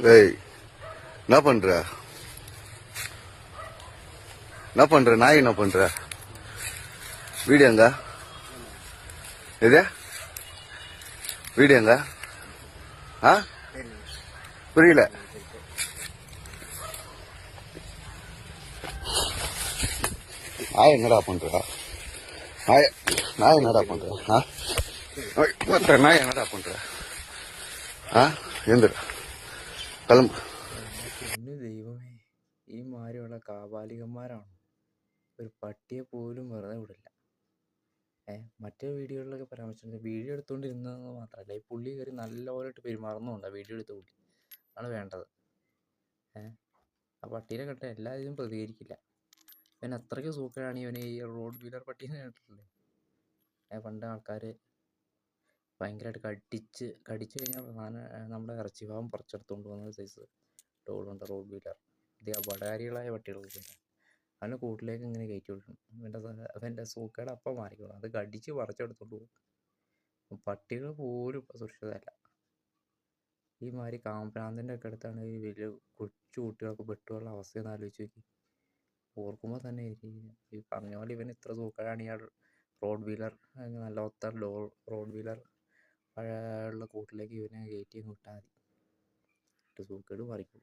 ஏய் என்ன பண்ற என்ன பண்ற நாய் என்ன பண்ற வீடியோங்க எது வீடியோங்க ஆ புரியல நாய் என்னடா பண்ற நாய் என்னடா பண்ற நாய் என்னடா பண்ற എന്ത് കിളമ്പ് എന്റെ ദൈവമേ, ഈ മാതിരിയുള്ള കാപാലികന്മാരാണ് ഒരു പട്ടിയെ പോലും വെറുതെ വിടില്ല. മറ്റേ വീഡിയോകളിലൊക്കെ പരാമർശിച്ചിട്ടുണ്ട്, വീഡിയോ എടുത്തുകൊണ്ടിരുന്നതെന്ന് മാത്രമല്ല ഈ പുള്ളി കയറി നല്ലപോലെയിട്ട് പെരുമാറുന്നുണ്ട് വീഡിയോ എടുത്ത പുള്ളി. ആണ് വേണ്ടത്. ആ പട്ടീനെ കണ്ട എല്ലാവരും പ്രതികരിക്കില്ല. ഇവൻ അത്രയ്ക്ക് സൂക്കറാണ് ഇവന്. ഈ റോഡ് വീലർ പട്ടീനെ കേട്ടിട്ടില്ലേ? പണ്ട് ആൾക്കാർ ഭയങ്കരമായിട്ട് കടിച്ചു കഴിഞ്ഞാൽ നമ്മുടെ ഇറച്ചി ഭാഗം പറിച്ചെടുത്തുകൊണ്ട് പോകുന്ന സൈസ് ഡോഗുണ്ട്, റോഡ് വീലർ. ഇത് അപകടകാരികളായ പട്ടികളൊക്കെ അവൻ്റെ കൂട്ടിലേക്ക് ഇങ്ങനെ കയറ്റി വിടണം. അവൻ്റെ സൂക്കേട് അപ്പം മാറിക്കണം. അത് കടിച്ച് പറിച്ചെടുത്തോണ്ട് പോകും. പട്ടികൾ പോലും ഇപ്പം സുരക്ഷിതമല്ല. ഈ മാതിരി കാമഭ്രാന്തൻ്റെ ഒക്കെ അടുത്താണ് ഈ വലിയ കൊച്ചു കുട്ടികൾക്ക് പെട്ടുള്ള അവസ്ഥയെന്ന് ആലോചിച്ച് നോക്കി. ഓർക്കുമ്പോൾ തന്നെ ഈ പറഞ്ഞ പോലെ ഇവൻ ഇത്ര സൂക്കേടാണ്. ഇയാൾ റോഡ് വീലർ നല്ല ഒത്ത റോഡ് വീലർ ഉള്ള കൂട്ടിലേക്ക് ഇവനെ കയറ്റി വിട്ടാൽ മതി. സൂക്കേട് മാറിക്കും.